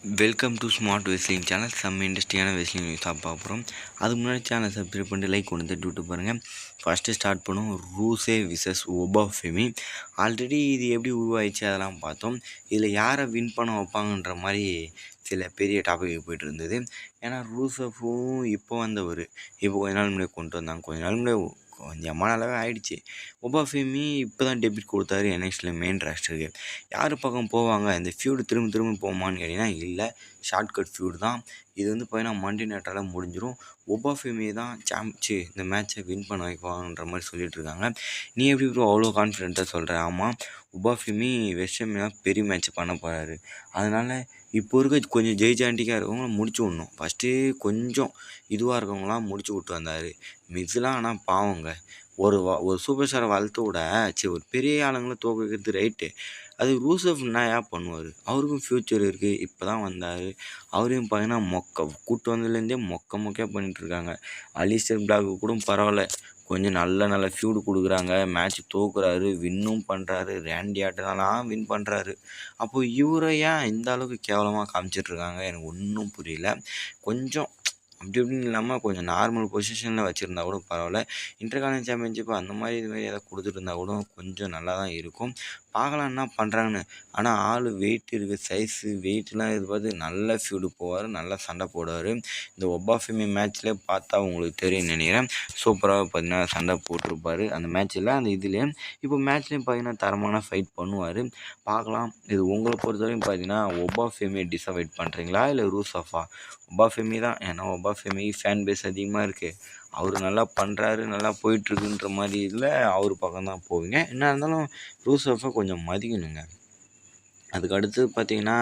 Welcome to smart wrestling channel. செம்ம இன்ட்ரெஸ்டிங்கான wrestling news தான் பார்க்க போகிறோம். அதுக்கு முன்னாடி சேனல் சப்ஸ்கிரைப் பண்ணிட்டு லைக் கொண்டு விட்டு பாருங்கள். ஃபஸ்ட்டு ஸ்டார்ட் பண்ணுவோம். ரூசே விசஸ் ஒபாஃபெமி. ஆல்ரெடி இது எப்படி உருவாயிடுச்சு அதெல்லாம் பார்த்தோம். இதில் யாரை வின் பண்ண வைப்பாங்கன்ற மாதிரி சில பெரிய டாபிக் போயிட்டு இருந்தது. ஏன்னா ரூசஃபும் இப்போ வந்தவர், இப்போ கொஞ்ச நாள் முன்னாடி கொண்டு வந்தாங்க. கொஞ்ச நாள் முன்னாடி கொஞ்சம் நாளாகவே ஆயிடுச்சு. ஒபாஃபெமி இப்போ தான் டெபிட் கொடுத்தாரு NXT மெயின் ராஸ்டருக்கு. யார் பக்கம் போவாங்க, இந்த ஃபியூடு திரும்ப திரும்ப போமான்னு கேட்டிங்கன்னா இல்லை, ஷார்ட்கட் ஃபியூடு தான். இது வந்து பார்த்தீங்கன்னா மண்டே நைட்டால் முடிஞ்சிடும். ஒபாஃபெமி தான் இந்த மேட்ச்சை வின் பண்ண வைப்பாங்கன்ற மாதிரி சொல்லிட்டு இருக்காங்க. நீ எப்படி ப்ரோ அவ்வளோ கான்ஃபிடென்ட்டாக சொல்கிற? ஆமாம், ஒபாஃபெமி வெஸ்டர்மினா பெரிய மேட்ச் பண்ண போகிறாரு. அதனால் இப்போ இருக்க கொஞ்சம் ஜெய்ஜாண்டிக்காக இருக்கவங்களாம் முடிச்சு விடணும். ஃபஸ்ட்டு கொஞ்சம் இதுவாக இருக்கவங்களாம் முடிச்சு விட்டு வந்தார். மிஸ்லாம் ஆனால் பாவங்க, ஒரு சூப்பர் ஸ்டாரை வளர்த்து விட சரி ஒரு பெரிய ஆளுங்களை தோக்க வைக்கிறது ரைட்டு. அது ரூசஃப் என்ன பண்ணுவார்? அவருக்கும் ஃப்யூச்சர் இருக்குது. இப்போ தான் வந்தார். அவரையும் பார்த்தீங்கன்னா கூட்டு வந்ததுலேருந்தே மொக்கையாக பண்ணிகிட்ருக்காங்க. அலிஸ்டர் பிளாக்கு கூட பரவாயில்ல, கொஞ்சம் நல்ல ஃபியூடு கொடுக்குறாங்க. மேட்ச் தோக்குறாரு, வின்னும் பண்ணுறாரு. ரேண்டி ஆட்டனாலாம் வின் பண்ணுறாரு. அப்போது இவரை ஏன் இந்த அளவுக்கு கேவலமாக காமிச்சிட்ருக்காங்க? எனக்கு ஒன்றும் புரியல. கொஞ்சம் அப்படி இப்படின்னு இல்லாமல் கொஞ்சம் நார்மல் பொசிஷனில் வச்சுருந்தா கூட பரவாயில்ல. இன்டர்கான்டினல் சாம்பியன்ஷிப் அந்த மாதிரி ஏதாவது கொடுத்துட்டு கூட கொஞ்சம் நல்லா தான் இருக்கும். பார்க்கலாம் என்ன பண்ணுறாங்கன்னு. ஆனால் ஆள் வெயிட் இருக்குது, சைஸு வெயிட்லாம் இது பார்த்து நல்ல ஃபியூடு போவார், நல்லா சண்டை போடுவார். இந்த ஒபாஃபெமி மேட்ச்லேயே பார்த்தா உங்களுக்கு தெரியும் நினைக்கிறேன். சூப்பராக பார்த்தீங்கன்னா சண்டை போட்டிருப்பார் அந்த மேட்ச்சில். அந்த இதுலேயும் இப்போ மேட்ச்லேயும் பார்த்தீங்கன்னா தரமான ஃபைட் பண்ணுவார். பார்க்கலாம். இது உங்களை பொறுத்தவரைக்கும் பார்த்தீங்கன்னா ஒபாஃபெமியை டிசைட் பண்ணுறீங்களா இல்லை ரூசஃபா? ஒபாஃபெமி தான். ஏன்னா ஒபாஃபெமி ஃபேன் பேஸ் அதிகமாக இருக்குது. அவர் நல்லா பண்ணுறாரு, நல்லா போயிட்டுருக்குன்ற மாதிரி இதில் அவர் பக்கம் தான் போவீங்க. என்ன இருந்தாலும் ரூசஃபை கொஞ்சம் மதிக்கணுங்க. அதுக்கு அடுத்து பார்த்தீங்கன்னா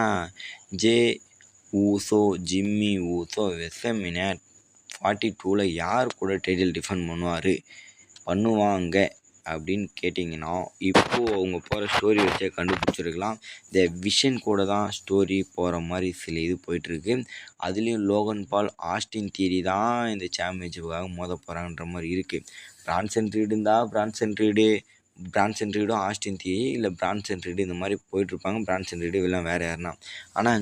ஜே ஊசோ, ஜிம்மி ஊசோ வெஸ்டர்மினா 42ல் யார் கூட டைட்டில் டிஃபெண்ட் பண்ணுவாங்க அப்படின்னு கேட்டிங்கன்னா, இப்போது அவங்க போகிற ஸ்டோரி வச்சே கண்டுபிடிச்சிருக்கலாம். இந்த விஷன் கூட தான் ஸ்டோரி போகிற மாதிரி சில இது போயிட்டுருக்கு. அதுலேயும் லோகன் பால், ஆஸ்டின் தியரி தான் இந்த சாம்பியன்ஷிப்புக்காக மோத போகிறாங்கன்ற மாதிரி இருக்குது. பிரான்சன் ரீடு இருந்தால் பிரான்சன் ரீடும் ஆஸ்டின் தியரி, இல்லை பிரான்சன் ரீடு இந்த மாதிரி போயிட்டுருப்பாங்க. பிரான்சன் ரீடு இல்லை வேறு யாருன்னா. ஆனால்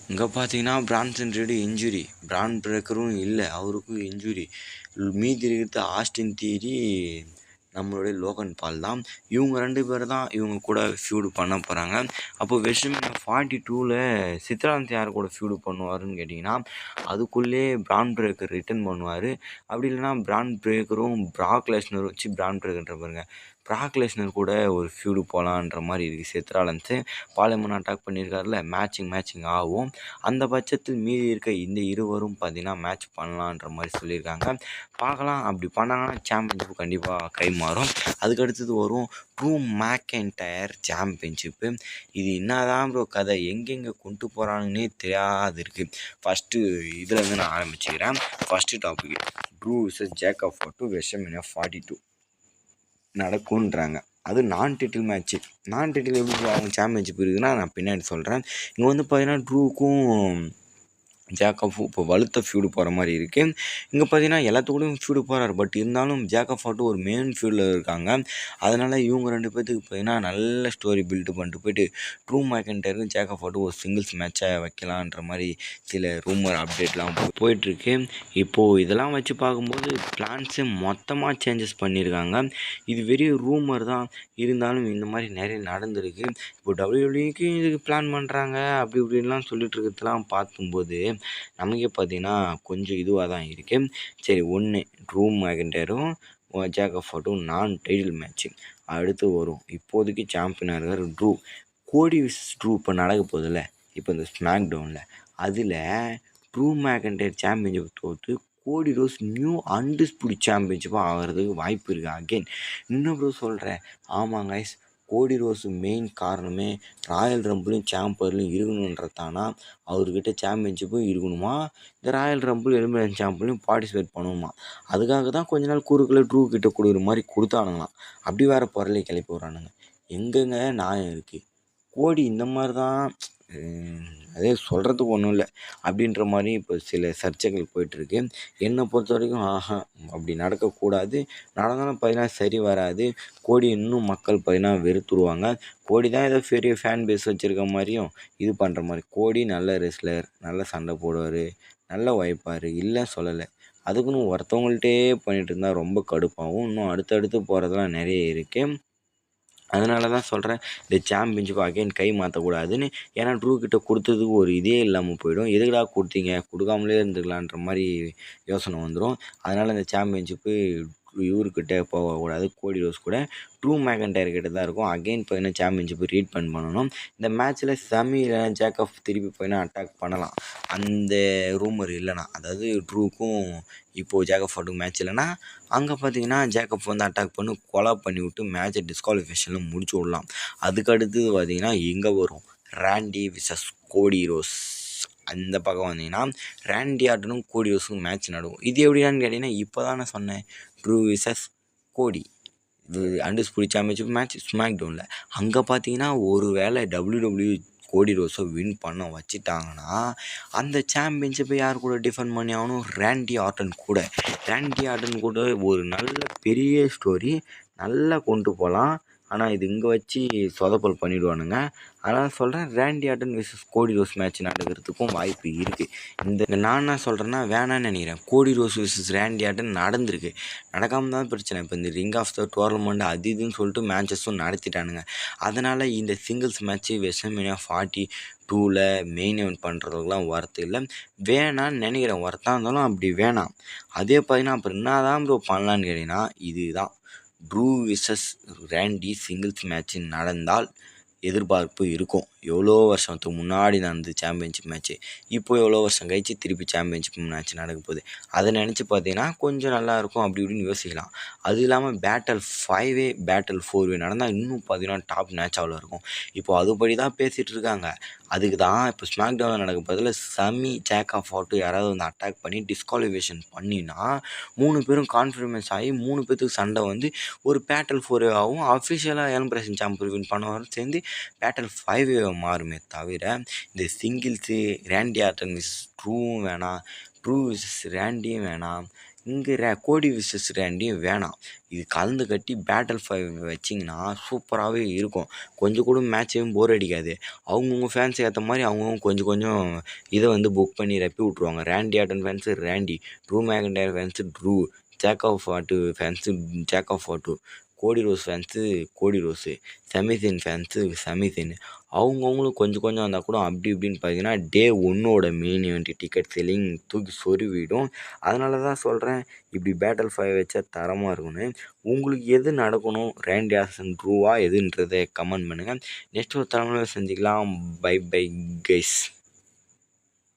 இங்கே பார்த்தீங்கன்னா பிரான்சன் ரீடு இன்ஜுரி, பிரான் பிரேக்கரும் இல்லை, அவருக்கும் இன்ஜுரி. மீதி இருக்கிறது ஆஸ்டின் தியரி, நம்மளுடைய லோகன் பால் தான். இவங்க 2 பேர் தான் இவங்க கூட ஃபியூடு பண்ண போகிறாங்க. அப்போ வெஸ்டர்மினா 42ல் சித்ராந்த் யார் கூட ஃபியூடு பண்ணுவாருன்னு கேட்டிங்கன்னா, அதுக்குள்ளே பிரான் பிரேக்கர் ரிட்டர்ன் பண்ணுவார். அப்படி இல்லைனா பிரான் பிரேக்கரும் பிராக் லெஸ்னர் பாருங்க, பிராக் லெஸ்னர் கூட ஒரு ஃபியூடு போகலான்ற மாதிரி இருக்குது. செத்ராலன்ஸு பாலைமன் அட்டாக் பண்ணியிருக்காருல, மேட்சிங் ஆகும். அந்த பட்சத்தில் மீதி இருக்க இந்த இருவரும் பார்த்தீங்கன்னா மேட்ச் பண்ணலான்ற மாதிரி சொல்லியிருக்காங்க. பார்க்கலாம். அப்படி பண்ணாங்கன்னா சாம்பியன்ஷிப்பு கண்டிப்பாக கை மாறும். அதுக்கடுத்தது வரும் ட்ரூ மேக்கென்டையர் சாம்பியன்ஷிப்பு. இது என்னதான் ப்ரோ கதை, எங்கெங்கே கொண்டு போகிறாங்கன்னே தெரியாது இருக்குது. ஃபஸ்ட்டு இதில் நான் ஆரம்பிச்சுக்கிறேன். First topic Drew versus Jacob for WrestleMania 42 நடக்கும்ன்றாங்க. அது நான் டைட்டில் மேட்ச்சு. நான் டைட்டில் எப்படி அவங்க சாம்பியன்ஷிப் இருக்குதுன்னா நான் பின்னாடி சொல்கிறேன். இங்கே வந்து பார்த்தீங்கன்னா ட்ரூக்கும் ஜேக்கப்பும் இப்போ வலுத்த ஃபியூடு போகிற மாதிரி இருக்குது. இங்கே பார்த்தீங்கன்னா எல்லாத்துக்கூடையும் ஃபியூடு போகிறாரு. பட் இருந்தாலும் ஜேக்கப் ஃபார்ட்டும் ஒரு மெயின் ஃபியூடில் இருக்காங்க. அதனால் இவங்க 2 பேர்த்துக்கு பார்த்தீங்கன்னா நல்ல ஸ்டோரி பில்டு பண்ணிட்டு போயிட்டு ட்ரூ மேக்கென்டையருக்கும் ஜேக்கப் ஃபார்ட்டும் ஒரு சிங்கிள்ஸ் மேட்சாக வைக்கலான்ற மாதிரி சில ரூமர் அப்டேட்லாம் போயிட்டுருக்கு. இப்போது இதெல்லாம் வச்சு பார்க்கும்போது பிளான்ஸு மொத்தமாக சேஞ்சஸ் பண்ணியிருக்காங்க. இது வெறும் ரூமர் தான், இருந்தாலும் இந்த மாதிரி நிறைய நடந்திருக்கு. இப்போ WWE இதுக்கு பிளான் பண்ணுறாங்க அப்படி இப்படின்லாம் சொல்லிட்டு இருக்கிறதுலாம் பார்க்கும்போது நமக்கே பார்த்தீங்கன்னா கொஞ்சம் இதுவாக தான் இருக்குது. சரி, ட்ரூ மேக்கென்டையரும் ஜேக்கப் ஃபார்ட்டும் நான் டைட்டில் மேட்ச்சு அடுத்து வரும். இப்போதைக்கு சாம்பியனாக இருக்கிற கோடி விசஸ் ட்ரூ இப்போ நடக்க போதில்ல, இப்போ இந்த ஸ்மாக் டவுனில் அதில் ட்ரூ மேக்கென்டையர் சாம்பியன்ஷிப் தோற்று கோடி ரோஸ் நியூ அன்டிஸ்பியூட்டட் சாம்பியன்ஷிப்பாக ஆகிறதுக்கு வாய்ப்பு இருக்குது. அகெயின் இன்னும் ப்ரோ சொல்கிறேன். ஆமாம் கைஸ், கோடி ரோஸு மெயின் காரணமே ராயல் ரம்பிளையும் சாம்பர்லையும் இருக்கணுன்றதானா, அவர்கிட்ட சாம்பியன்ஷிப்பும் இருக்கணுமா, இந்த ராயல் ரம்பிள் எலிமினேஷன் சாம்பியன்லையும் பார்ட்டிசிபேட் பண்ணணுமா. அதுக்காக தான் கொஞ்ச நாள் குறுக்கில் ட்ரூ கிட்ட கொடுக்குற மாதிரி கொடுத்தானுங்களாம். அப்படி வேறு பொருளை கிளப்பி விட்றானுங்க. எங்கெங்க நியாயம் இருக்குது? கோடி இந்த மாதிரி தான் அதே சொல்கிறதுக்கு ஒன்றும் இல்லை அப்படின்ற மாதிரி இப்போ சில சர்ச்சைகள் போயிட்டுருக்கு. என்னை பொறுத்த வரைக்கும் அப்படி நடக்கக்கூடாது. நடந்தாலும் பார்த்தீங்கன்னா சரி வராது. கோடி இன்னும் மக்கள் பார்த்தீங்கன்னா வெறுத்துருவாங்க. கோடி தான் ஏதோ பெரிய ஃபேன் பேஸ் வச்சுருக்க மாதிரியும் இது பண்ணுற மாதிரி. கோடி நல்ல ரெஸ்லர், நல்ல சண்டை போடுவார், நல்லா உழைப்பார், இல்லைன்னு சொல்லலை. அதுக்குன்னு ஒருத்தவங்கள்ட்டே பண்ணிகிட்டு இருந்தால் ரொம்ப கடுப்பாகும். இன்னும் அடுத்தடுத்து போகிறதெல்லாம் நிறைய இருக்குது. அதனால தான் சொல்கிறேன், இந்த சாம்பியன்ஷிப் அகைன் கை மாற்றக்கூடாதுன்னு. ஏன்னா ட்ரூ கிட்ட கொடுத்ததுக்கு ஒரு இதே இல்லாமல் போயிடும். எதுக்குடா கொடுத்தீங்க, கொடுக்காமலே இருந்துக்கலான்ற மாதிரி யோசனை வந்துடும். அதனால் இந்த சாம்பியன்ஷிப்பு இவர்கிட்ட போகக்கூடாது, கோடி ரோஸ் கூட ட்ரூ மேக்கன்டையர் கிட்ட தான் இருக்கும். அகைன் பார்த்தீங்கன்னா சாம்பியன்ஷிப்பு ரீட்மெண்ட் பண்ணணும். இந்த மேட்ச்சில் சமி இல்லைனா ஜேக்கப் திருப்பி பார்த்தீங்கன்னா அட்டாக் பண்ணலாம். அந்த ரூமர் இல்லைனா, அதாவது ட்ரூக்கும் இப்போது ஜேக்கப் ஃபோர்டுக்கும் மேட்ச் இல்லைனா, அங்கே பார்த்தீங்கன்னா ஜேக்கப் வந்து அட்டாக் பண்ணி கொலை பண்ணி விட்டு மேட்சை டிஸ்குவாலிஃபிகேஷனில் முடிச்சு விடலாம். அதுக்கு அடுத்தது பார்த்தீங்கன்னா எங்கே வரும், ராண்டி விசஸ் கோடி ரோஸ். அந்த பக்கம் வந்தீங்கன்னா ராண்டி ஆர்டனும் கோடி ரோஸுக்கும் மேட்ச் நடக்கும். இது எப்படின்னு கேட்டிங்கன்னா, இப்போ தான் நான் சொன்னேன், ட்ரூ விசஸ் கோடி. இது அன்டிஸ்பியூட்டட் சாம்பியன்ஷிப் மேட்ச் ஸ்மாக் டவுனில். அங்கே பார்த்தீங்கன்னா ஒரு வேளை WWE கோடி ரோஸை வின் பண்ண வச்சுட்டாங்கன்னா, அந்த சாம்பியன்ஷிப்பை யார் கூட டிஃபெண்ட் பண்ணி ஆகணும், ராண்டி ஆர்டன் கூட. ராண்டி ஆர்டன் கூட ஒரு நல்ல பெரிய ஸ்டோரி நல்லா கொண்டு போகலாம். ஆனால் இது இங்கே வச்சு சொதப்பல் பண்ணிவிடுவானுங்க. அதனால் சொல்கிறேன், ராண்டி ஆர்டன் விசஸ் கோடி ரோஸ் மேட்ச் நடக்கிறதுக்கும் வாய்ப்பு இருக்குது. நான் என்ன சொல்கிறேன்னா, வேணான்னு நினைக்கிறேன். கோடி ரோஸ் விசஸ் ராண்டி ஆர்டன் நடந்திருக்கு, நடக்காமல் தான் பிரச்சனை. இப்போ இந்த ரிங் ஆஃப் த டோர்னமெண்ட் அது இதுன்னு சொல்லிட்டு மேட்சஸும் நடத்திட்டானுங்க. அதனால் இந்த சிங்கிள்ஸ் மேட்ச்சு WrestleMania 42ல் மெயின் இவெண்ட் பண்ணுறதுக்கெலாம் ஒர்த்து இல்லை. வேணான்னு நினைக்கிறேன். ஒர்த்தாக இருந்தாலும் அப்படி வேணாம். அதே பார்த்தீங்கன்னா அப்புறம் என்ன தான் ப்ரோ பண்ணலான்னு கேட்டிங்கன்னா, இதுதான் ட்ரூ விசஸ் ராண்டி சிங்கிள்ஸ் மேட்ச்சு நடந்தால் எதிர்பார்ப்பு இருக்கும். எவ்வளோ வருஷத்துக்கு முன்னாடி நடந்து சாம்பியன்ஷிப் மேட்ச்சு, இப்போ எவ்வளோ வருஷம் கழிச்சு திருப்பி சாம்பியன்ஷிப் மேட்ச் நடக்க போகுது. அதை நினச்சி பார்த்தீங்கன்னா கொஞ்சம் நல்லாயிருக்கும் அப்படி இப்படின்னு யோசிக்கலாம். அது இல்லாமல் பேட்டில் 5வே பேட்டில் 4வே நடந்தால் இன்னும் பார்த்தீங்கன்னா டாப் மேட்சாவில் இருக்கும். இப்போது அதுபடி தான் பேசிகிட்டு இருக்காங்க. அதுக்கு தான் இப்போ ஸ்மாக் டவுனில் நடக்க போதில் சமி ஜேக்கப் ஃபோர்டு யாராவது வந்து அட்டாக் பண்ணி டிஸ்குவாலிஃபிகேஷன் பண்ணினா 3 பேரும் கான்ஃபிடன்ஸ் ஆகி 3 பேர்த்துக்கு சண்டை வந்து ஒரு பேட்டில் 4வே ஆகும். அஃபிஷியலாக எலிமினேஷன் சாம்பியன் வின் பண்ணவரும் சேர்ந்து பேட்டில் 5வே மாறுமே தவிர, இந்த சிங்கிள்ஸு ராண்டி ஆர்டன் விசஸ் ட்ரூவும் வேணாம், ட்ரூ விசஸ் ராண்டியும் வேணாம், இங்கே கோடி விசஸ் ராண்டியும் வேணாம். இது கலந்து கட்டி பேட்டில் 5 வச்சிங்கன்னா சூப்பராகவே இருக்கும். கொஞ்சம் கூட மேட்சையும் போர் அடிக்காது. அவங்கவுங்க ஃபேன்ஸ் ஏற்ற மாதிரி அவங்கவுங்க கொஞ்சம் கொஞ்சம் இதை வந்து புக் பண்ணி ரப்பி விட்ருவாங்க. Randy Orton fans Randy, Drew McIntyre fans Drew, Jacob Fatu fans Jacob Fatu, Cody Rhodes fans Cody Rhodes, Sami Zayn fans Sami Zayn. அவங்கவுங்களும் கொஞ்சம் கொஞ்சம் வந்தால் கூட அப்படி இப்படின்னு பார்த்தீங்கன்னா டே 1ஓட மெயின் ஈவெண்ட் டிக்கெட் செல்லிங் தூக்கி சொருவிடும். அதனால தான் சொல்கிறேன், இப்படி பேட்டில் 5 வச்சா தரமாக இருக்குன்னு. உங்களுக்கு எது நடக்கணும், ராண்டி ஆர்டன் ட்ரூவா எதுன்றதை கமெண்ட் பண்ணுங்கள். நெக்ஸ்ட் ஒரு தலைமுறை செஞ்சுக்கலாம். Bye bye guys.